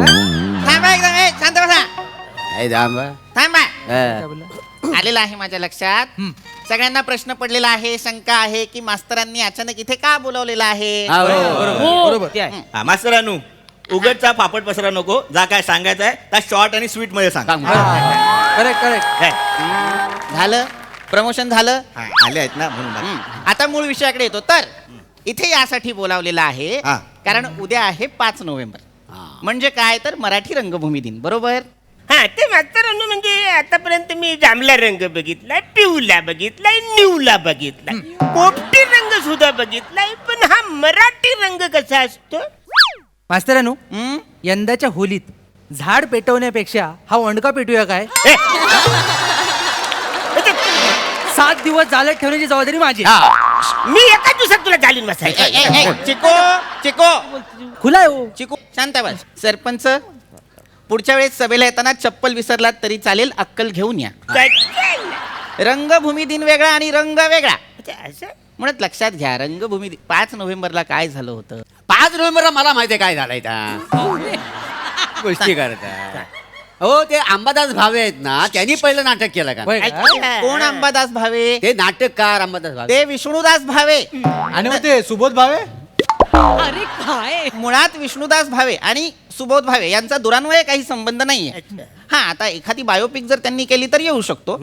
थांबा एकदम, शांत बसा. थांबा. काय बोलला? आलेलं आहे माझ्या लक्षात. सगळ्यांना प्रश्न पडलेला आहे, शंका आहे की मास्तरांनी अचानक इथे का बोलावलेलं आहे. बरोबर ते आहे. हा, मास्तरानू उगतचा फापट पसरा नको. जा काय सांगायचं आहे त्या शॉर्ट आणि स्वीट मध्ये सांग. Correct correct. काय? झालं, प्रमोशन झालं. हा, आले आहेत ना म्हणून बाकी. आता मूळ विषयाकडे येतो. तर इथे यासाठी बोलावलेलं आहे हा. कारण उद्या आहे 5 नोव्हेंबर. म्हणजे काय तर मराठी रंगभूमी दिन, बरोबर. हा ते मास्तरांनो म्हणजे आतापर्यंत मी जांभला रंग बघितलाय, पिवला बघितलाय, निवला बघितलाय, पोपटी रंग सुद्धा बघितलाय, पण हा मराठी रंग कसा असतो? मास्तरानू, हं? यंदाच्या होलीत झाड पेटवण्यापेक्षा हा वंडका पेटूया काय? ए, 7 दिवस जाळत ठेवण्याची जबाबदारी माझी. मी एका दिवसात तुला जालीन ए, बसायचं. ए, ए, चिको चिको खुला आहे हो. चिको शांत बस. सरपंच, पुढच्या वेळेस सभेला येताना चप्पल विसरलात तरी चालेल, अक्कल घेऊन या. रंगभूमी दिन वेगळा आणि रंग वेगळा असं म्हणत लक्षात घ्या. रंगभूमी दिन 5 नोव्हेंबरला काय झालं होतं. 5 नोव्हेंबरला मला माहिती आहे काय झालंय त्या गोष्टी करता. हो, ते अंबादास भावे आहेत ना, त्यांनी पहिलं नाटक केलं का? होय का? कोण अंबादास भावे? ते नाटककार अंबादास भावे. ते विष्णुदास भावे. आणि मग ते सुबोध भावे. अरे काय मुळात विष्णुदास भावे आणि सुबोध भावे यांचा दुरान्वय काही संबंध नाहीये. हा, आता एखादी बायोपिक जर त्यांनी केली तर येऊ शकतो,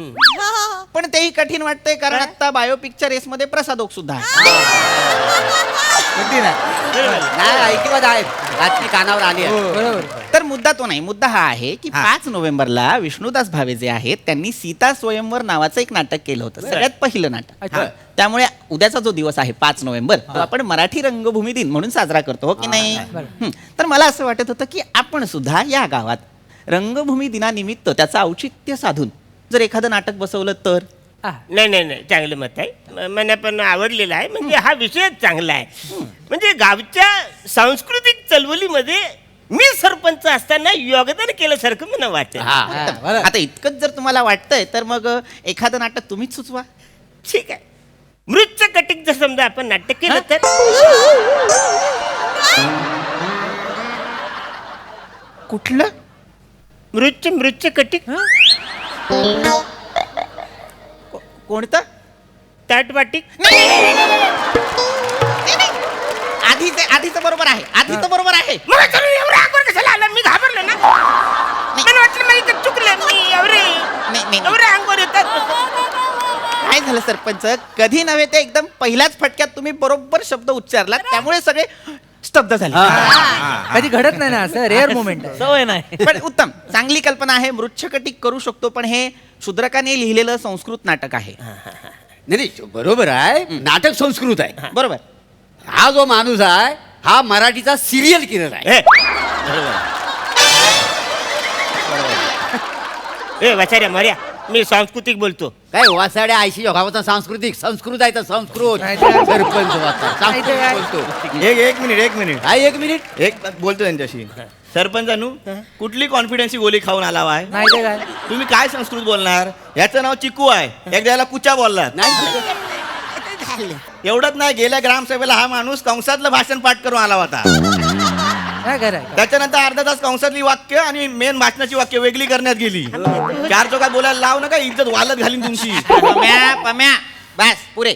पण तेही कठीण वाटतंय कारण आता बायोपिकच्या रेसमध्ये प्रसाद ओक सुद्धा आहे. कठीण आहे. नाही, ऐकिवाद आहेत, रात्री कानावर आली आहे. बरोबर. तर मुद्दा तो नाही. मुद्दा हा आहे की 5 नोव्हेंबरला विष्णुदास भावे जे आहेत त्यांनी सीता स्वयंवर नावाचं एक नाटक केलं होतं, सगळ्यात पहिलं नाटक. अच्छा. त्यामुळे उद्याचा जो दिवस आहे 5 नोव्हेंबर तो आपण मराठी रंगभूमी दिन म्हणून साजरा करतो, हो की नाही. तर मला असं वाटत होतं की आपण सुद्धा या गावात रंगभूमी दिनानिमित्त त्याचं औचित्य साधून जर एखादं नाटक बसवलं तर. नाही नाही नाही, चांगलं मत आहे. मला पण आवडलेलं आहे. म्हणजे हा विषयच चांगला आहे. म्हणजे गावच्या सांस्कृतिक चळवळीमध्ये मी सरपंच असताना योगदान केल्यासारखं मला वाटतं. बरं. आता इतकंच जर तुम्हाला वाटतंय तर मग एखादं नाटक तुम्हीच सुचवा. ठीक आहे, मृत्यू कटिक जर समजा आपण नाटक केलं तर कुठलं? मृत्यू कटिक कोणतं? ताटवाटिक. आधीचं बरोबर आहे. आधीचं बरोबर आहे. मग चला, एवढं अंगावर कशाला आलं? मी घाबरलो ना. मला वाटलं मला इथं चुकलं. मी नाही. एवढे अंगावर येतात. काय झालं सरपंच, कधी नव्हे ते एकदम पहिल्याच फटक्यात तुम्ही बरोबर शब्द उच्चारला, त्यामुळे सगळे स्तब्ध झाले. कधी घडत नाही ना असं, रेअर मोमेंट आहे. सवय नाही पण उत्तम, चांगली कल्पना आहे. मृच्छकटिक करू शकतो, पण हे शूद्रकाने लिहिलेलं संस्कृत नाटक आहे. नाही, बरोबर आहे, नाटक संस्कृत आहे. बरोबर. हा जो माणूस आहे हा मराठीचा सिरियल किलर आहे. ए वाचाऱ्या मर्या, मी सांस्कृतिक बोलतो. काय वासाड्या आयशी गावाचा सांस्कृतिक संस्कृत आहे तर संस्कृत. नाही तर- सरपंच वाचा, नाही तर काय? सांस्कृतिक बोलतो. एक मिनिट काय 1 मिनिट? एक बोलतो त्यांच्याशी. सरपंचानू कुठली कॉन्फिडन्सी गोळी खाऊन आला आहे? नाही तर काय? तुम्ही काय संस्कृत बोलणार? याचं नाव चिकू आहे. एकदा याला कुचा बोललात. नाही एवढंच नाही, गेल्या ग्रामसभेला हा माणूस कंसातलं भाषण पाठ करून आला होता. काय करायचं? त्याच्यानंतर अर्धा तास कंसातली वाक्य आणि मेन भाषणाची वाक्य वेगळी करण्यात गेली. 4 चौकात बोलायला लाव नका, इज्जत वालत घालीन तुमची. पम्या बस, पुरे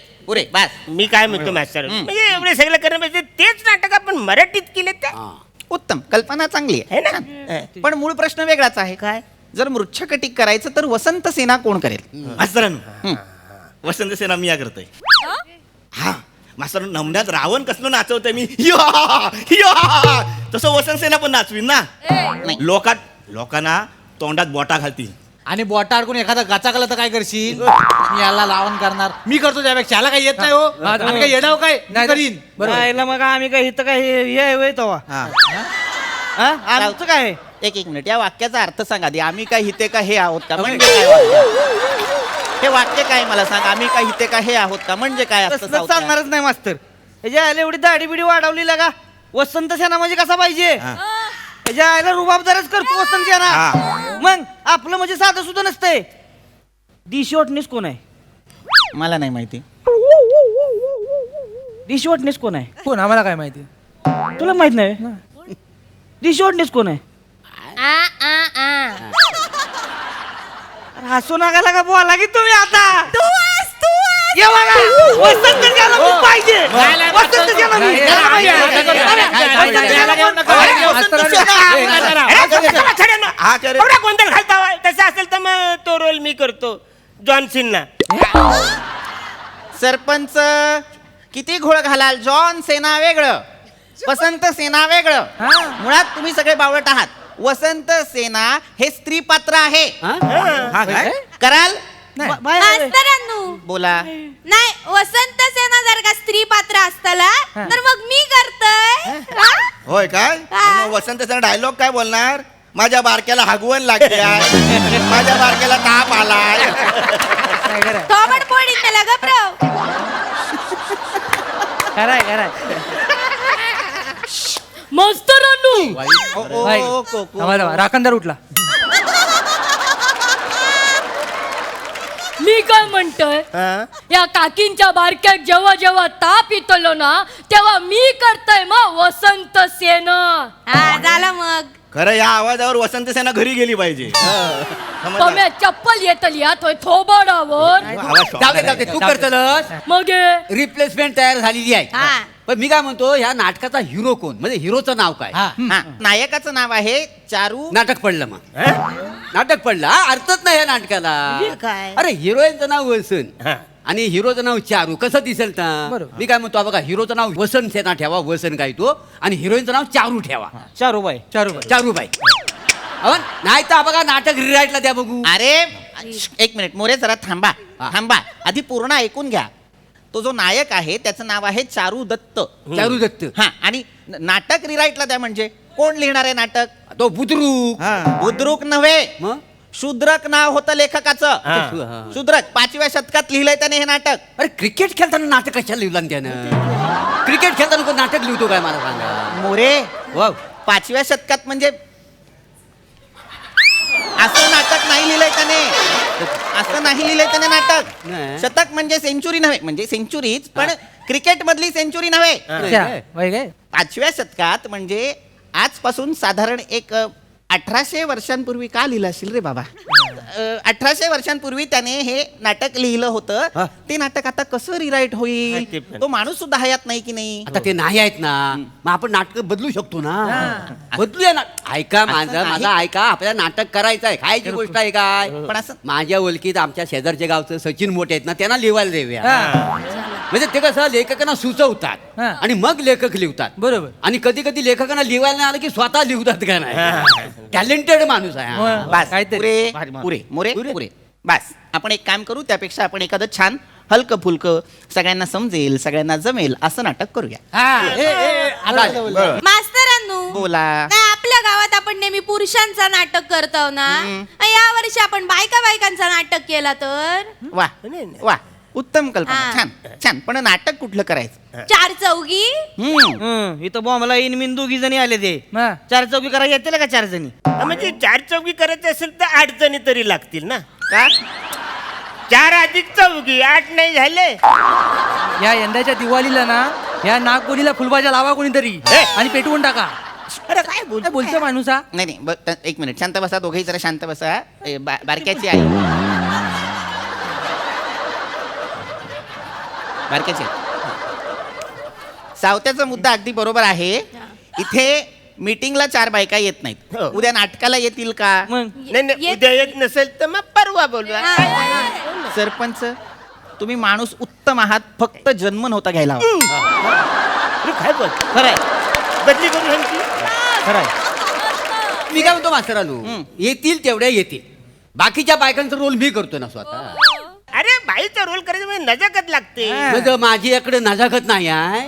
बस. मी काय म्हणतो मास्तर, म्हणजे एवढे सगळं करण्यापेक्षा तेच नाटक आपण मराठीत केले तर उत्तम, कल्पना चांगली आहे. है ना. पण मूळ प्रश्न वेगळाच आहे. काय? जर मृच्छकटिक करायचं तर वसंत सेना कोण करेल? मास्तरांनो, वसंत सेना मी या करतोय. हा मास्तर, नमण्यात रावण कसलं नाचवतोय मी, तसं वसंत सेना पण नाचवीन ना. नाही. लोकांना तोंडात बोटा घालतील. आणि बोटा अडकून एखादा गाचाकला तर काय करशील? मी याला लावण करणार, मी करतो त्यापेक्षा याला काही येत नाही हो. आम्ही काय येणार काय? मी करीन. बरोबर. मग आम्ही काय इथं काय हे होय तेव्हा हा. आमचं काय एक मिनिट, या वाक्याचा अर्थ सांगा आधी. आम्ही काय हिते का हे आहोत का म्हणजे काय वाक्य? हे वाक्य काय मला सांग. आम्ही काय हिते का हे आहोत का म्हणजे काय असतं? तसलं चालणारच नाही मास्तर. ह्याच्या आयला एवढी दाढी बिडी वाढवली लागा. वसंत सेना म्हणजे कसा पाहिजे? ह्याच्या आयला रुबाबदारच करतो वसंत सेना. मग आपलं म्हणजे साधं सुद्धा नसतंय. दिशी वटणीस कोण आहे? मला नाही माहिती. दिशी वटणीस कोण आहे? कोण? आम्हाला काय माहिती? तुला माहित नाही? दिशी वटणीस कोण आहे? हसू नका का बोला की तुम्ही आता ये बघा, वसंत सेना खूप पाहिजे वसंत सेना मी. नाही, नाही, हा, करे. एवढा गोंधळ घालता होय? तसं असेल तर मग तो रोल मी करतो जॉन सिन्ना. सरपंच किती घोळ घालाल. जॉन सेना वेगळं, वसंत सेना वेगळं. मुळात तुम्ही सगळे बावळट आहात. वसंत सेना हे स्त्री पात्र आहे. हा काय कराल? मास्तरांनो बोला. नाही वसंत सेना जर का स्त्री पात्र असतला तर मग मी करतय होय काय हा. मग वसंत सेना डायलॉग काय बोलणार? माझ्या बारक्याला हागवण लागते आहे. माझ्या बारक्याला ताप आलाय. थोबड पोळी त्याला गप्राव खराय भाई, थांबा, राखणदार उठला. मी काय म्हणतोय या काकींच्या बारक्यात जेव्हा जेव्हा ताप येतलो ना तेव्हा मी करतोय मग वसंत सेना. हा झालं मग खरं या आवाजावर वसंत सेना घरी गेली पाहिजे. समजलं? तुम्ही चप्पल येतली थोय थोबडावर आवाज शॉक जाऊ दे झालाय. तू करतलस. मग रिप्लेसमेंट तयार झालेली आहे. हा. पण मी काय म्हणतो ह्या नाटकाचा हिरो कोण, म्हणजे हिरोचं नाव काय? हा, नायकाचं नाव आहे चारू. नाटक पडलं मग नाटक पडलं. अर्थच नाही या नाटकाला. काय? अरे हिरोईनचं नाव वसन हा. आणि हिरोचं नाव चारू कसं दिसेल तर? मी काय म्हणतो बघा, हिरोचं नाव वसंत सेना ठेवा, वसन काय तो, आणि हिरोईनचं नाव चारू ठेवा, चारूबाई चारूबाई. नाही तर बघा नाटक रिराईटला द्या बघू. अरे एक मिनिट मोरे, जरा थांबा थांबा. आधी पूर्ण ऐकून घ्या. तो जो नायक आहे त्याचं नाव आहे चारू दत्त. चारू दत्त. हा, आणि नाटक रिराईटला द्या म्हणजे कोण लिहिणार आहे नाटक? तो बुद्रुक. बुद्रुक नव्हे, मग शूद्रक नाव होतं लेखकाचं. हा. शूद्रक 5व्या शतकात लिहिलंय त्याने हे नाटक. अरे क्रिकेट खेळताना नाटक कशाला लिहिलं त्यानं? क्रिकेट खेळताना कोण नाटक लिहितो काय मला सांगा? मोरे, वाव. 5व्या शतकात म्हणजे असं नाटक नाही लिहिलंय त्याने. असं नाही लिहिलंय त्याने नाटक. नाही. शतक म्हणजे सेंचुरी नव्हे, म्हणजे सेंचुरीच, पण क्रिकेट मधली सेंचुरी नव्हे. काय 5व्या शतकात म्हणजे आजपासून साधारण एक 1800 वर्षांपूर्वी का लिहिलं असेल रे बाबा? 1800 वर्षांपूर्वी त्याने हे नाटक लिहिलं होतं. ते नाटक आता कसं रिराईट हा, ते होईल? पण. तो माणूस सुद्धा हयात नाही की नाही? आता ते नाही आहेत ना, मग आपण नाटक बदलू शकतो ना. बदलूया ना. ऐका माझं नाही. माझं ऐका. आपल्याला नाटक करायचं आहे, खायची गोष्ट आहे काय? पण असं माझ्या ओळखीत आमच्या शेजारच्या गावचं सचिन मोठे आहेत ना, त्यांना लिहायला देऊया. म्हणजे ते कसं लेखकांना सुचवतात हा. आणि मग लेखक लिहतात. बरोबर. आणि कधी कधी लेखकांना लिहायला नाही आलं की स्वतः लिहतात का नाही. टॅलेंटेड माणूस आहे हा. बस काहीतरी. पुरे मोरे पुरे. बस आपण एक काम करू, त्यापेक्षा आपण एखादं छान हलकं फुलकं, सगळ्यांना समजेल, सगळ्यांना जमेल असं नाटक करूया. बरं. मास्तरांनो बोला. नाही आपल्या गावात आपण नेहमी पुरुषांचं नाटक करतो ना या वर्षी आपण बायकांचं नाटक केलं तर वा वा, उत्तम कल्पना. हा. छान छान. पण नाटक कुठलं करायचं? 4 चौघी. इथं बॉम्बला इन मिन 2 जणी आले ते हा. 4 चौकी करायला येते का 4 जणी? म्हणजे 4 चौकी करायचे असेल तर 8 जणी तरी लागतील ना. का? 4 अधिक चौकी 8 नाही झाले. या यंदाच्या दिवाळीला ना या नागपुरीला फुलभाज्या लावा कोणीतरी आणि पेटवून टाका. अरे काय काय बोलतो माणूस हा? नाही नाही, एक मिनिट शांत बसा. दोघेही जरा शांत बसा. बारक्याची आई, बारक्याची सावत्याचा मुद्दा अगदी बरोबर आहे. इथे मीटिंगला 4 बायका येत नाहीत. हो. उद्या नाटकाला येतील का? मग नाही उद्या येत नसेल तर मग परवा बोलवा. सरपंच तुम्ही माणूस उत्तम आहात, फक्त जन्म नव्हता घ्यायला हवा. अरे काय बोल खरंय बदली करून ह्यांची. खरंय. मी काय म्हणतो मास्तरानू, येतील तेवढ्या येतील. बाकीच्या बायकांचा रोल मी करतो ना स्वतः. अरे बाईचा रोल करायचं म्हणजे नजाकत लागते. म्हणजे माझी इकडे नजाकत नाही आहे.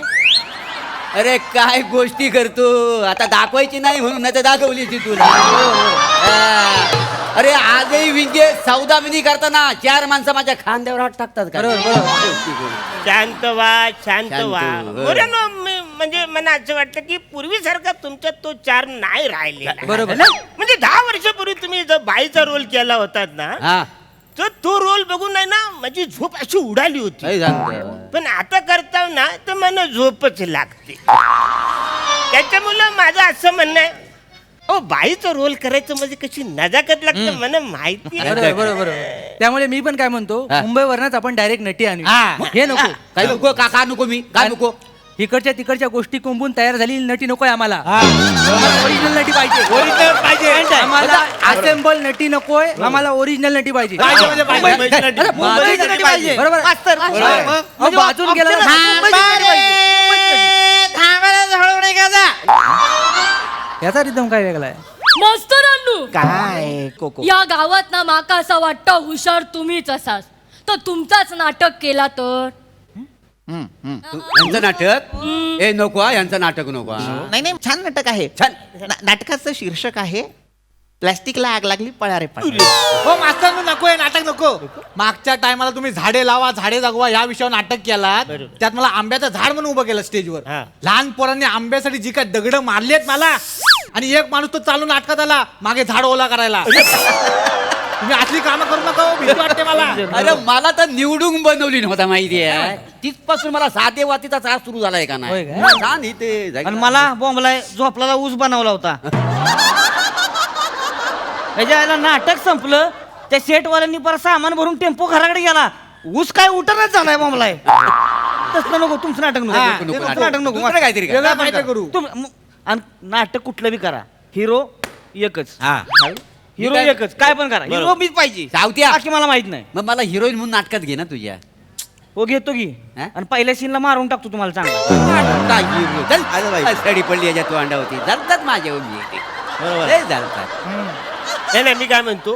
अरे काय गोष्टी करतो. आता दाखवायची नाही म्हणून नाही तर दाखवली ती तुला. अरे आजही विंगे सौदामिनी करताना 4 माणसं माझ्या खांद्यावर हात टाकतात का? शांत व्हा शांत शांत व्हा. व्हा. बरं ना, म्हणजे मला असं वाटतं की पूर्वीसारखा तुमच्यात तो 4 नाही राहिलेला. बरोबर. म्हणजे 10 वर्षापूर्वी तुम्ही जर बाईचा रोल केला होतात ना, हा तर तो रोल बघून नाही ना माझी झोप अशी उडाली होती. काही सांगतो. पण आता करताव ना तर मला झोपच लागते. त्याच्यामुळं माझं असं म्हणणं आहे बाईचा रोल करायचं म्हणजे कशी नजाकत लागते मला माहिती आहे. बरोबर बरोबर त्यामुळे मी पण काय म्हणतो हा. मुंबईवरनच आपण डायरेक्ट नटी आणू हा. हे नको काय नको का नको मी काय नको इकडच्या तिकडच्या गोष्टी कोंबून तयार झालेली नटी नकोय आम्हाला ओरिजिनल नटी पाहिजे Original पाहिजे. आम्हाला असेंबल नटी नकोय आम्हाला ओरिजिनल नटी पाहिजे पाहिजे म्हणजे पाहिजे. मुंबईची नटी. अरे, मुंबईची नटी पाहिजे. बरोबर मास्तर. अहो, बाजून गेला ना. मुंबईची नटी पाहिजे. याचा रिदम काय वेगळा आहे मास्तरांनो काय कोको या गावात ना माका असं वाटतं हुशार तुम्हीच असाच तर तुमचाच नाटक केला तर यांचं नाटक ए नको हा, यांचं नाटक नको हा. नाही नाही छान नाटक आहे छान. नाटकाचं शीर्षक आहे प्लॅस्टिकला आग लागली पळारे पळ हो मास्तर नको हे नाटक नको. मागच्या टायमाला तुम्ही झाडे लावा झाडे जगवा या विषयावर नाटक केलात त्यात मला आंब्याचं झाड म्हणून उभं केलं स्टेजवर. हा. लहान पोरांनी आंब्यासाठी जी काय दगड मारलेत मला आणि एक माणूस तो चालून नाटकात आला मागे झाड ओला करायला. तुम्ही असली कामं करू नका हो, भीती वाटते मला. अरे मला तर निवडून बनवली नव्हता माहिती आहे तिथपासून मला साधे वातीचा त्रास सुरू झालाय का होय नाही काय? छान इथे जायचं. आणि मला बॉम्बला झोपला ऊस बनवला होता. याच्या आईला नाटक संपलं त्या सेटवाल्यांनी परत सामान भरून टेम्पो घराकडे गेला ऊस काय उठणच झालाय बॉम्बला. तसलं नको तुमचं नाटक नको हा, ते नको, तुमचं नको. नाटक नको दुसरं काहीतरी करा. वेगळं काहीतरी करू. आणि नाटक कुठलं बी करा हिरो एकच हा. हिरो काय- एकच काय पण करा हिरो मीच पाहिजे सावत्या. बाकी मला माहित नाही. मग मला हिरोईन म्हणून नाटकात घे ना तुझ्या हो घेतो की हा? आणि पहिल्या सीनला मारून टाकतो तुम्हाला चांगला. काय hero? चल. आलं बाई. सडी पडली याच्या तू अंडा होती चालतात माझ्या बरोबर. चालतात नाही नाही, मी काय म्हणतो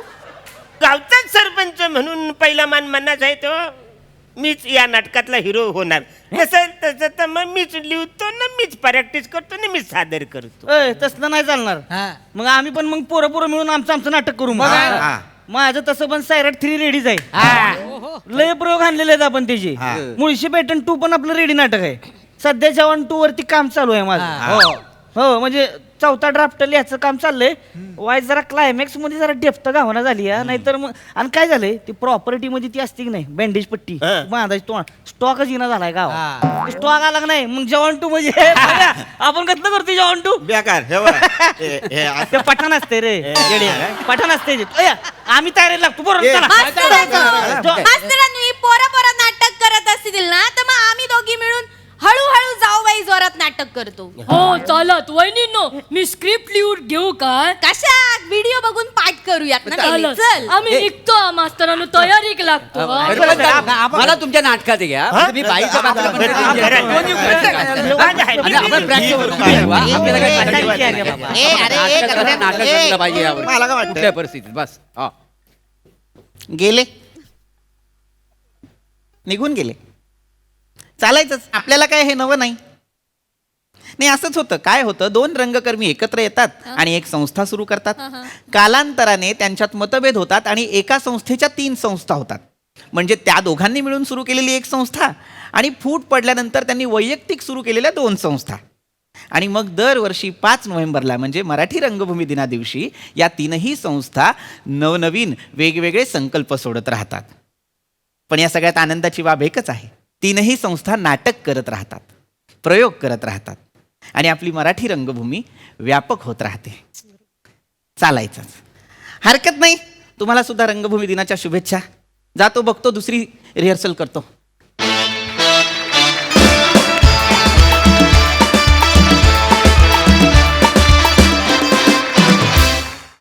गावचाच सरपंच म्हणून पहिला मान मनाच आहे तो मीच या नाटकातला हिरो होणार कसं तसं तर मग मीच लिहितो ना मीच प्रॅक्टिस करतो ना मीच सादर करतो. तसलं नाही चालणार हा. मग आम्ही पण मग पोरं पोरं मिळून आमचं नाटक करू मग. हा. माझं तसं पण सायराट 3 रेडीच आहे. लय प्रयोग आणलेले आहेत आपण त्याचे. हा. मुळशी पॅटर्न 2 पण आपलं रेडी नाटक आहे. सध्या जवान 2 वरती काम चालू आहे माझं. हो म्हणजे चौथा ड्राफ्ट लिहायचं काम चाललंय. वाईज जरा क्लायमॅक्स मध्ये जरा डेप्थ गावना झाली आहे. नाहीतर मग आणि काय झालंय ती प्रॉपर्टी मध्ये ती असते की नाही बँडेज पट्टी हा. बांधायची तोंड स्टॉकच येणं झालाय गाव हा. स्टॉक आला का नाही मग जवान 2 म्हणजे बघा, आपण कसलं करतो जवान 2 बेकार हे बघ. हे असं. ते पठाण असते रे येडे. पठाण असते ते. अय्या, आम्ही तयारी लागतो बरोबर ए, चला. मास्तरांनो ही पोरं पोरं नाटक करत असतील ना तर मग आम्ही दोघी मिळून हळूहळू जाऊ बाई जोरात नाटक करतो. हो चालत वहिनींनो मी स्क्रिप्ट लिहून घेऊ काय कशात व्हिडिओ बघून पाठ करूयात ना पहिले. चालत चल आम्ही निघतो मास्तरांनो तयारीक लागतो हा. अरे पण मला तुमच्या नाटकात घ्या म्हणजे मी बाईच्या पात्राला पण हा, कधी- खरं. आणि आपण practice करू. आपल्याला काही नाटक अरे बाबा. नाटक जमलं पाहिजे यावर. मला काय वाटतं? कुठल्या परिस्थितीत बस हा. गेले निघून गेले चालायचंच आपल्याला काय हे नवं नाही. नाही असंच होतं काय होतं 2 रंगकर्मी एकत्र येतात आणि एक संस्था सुरू करतात. कालांतराने त्यांच्यात मतभेद होतात आणि एका संस्थेच्या 3 संस्था होतात. म्हणजे त्या दोघांनी मिळून सुरू केलेली एक संस्था आणि फूट पडल्यानंतर त्यांनी वैयक्तिक सुरू केलेल्या 2 संस्था. आणि मग दरवर्षी 5 नोव्हेंबरला म्हणजे मराठी रंगभूमी दिना दिवशी या 3ही संस्था नवनवीन वेगवेगळे संकल्प सोडत राहतात. पण या सगळ्यात आनंदाची बाब एकच आहे 3ही संस्था नाटक करत राहतात प्रयोग करत राहतात आणि आपली मराठी रंगभूमी व्यापक होत राहते. चालायचंच हरकत नाही. तुम्हाला सुद्धा रंगभूमी दिनाच्या शुभेच्छा. जातो बघतो दुसरी रिहर्सल करतो.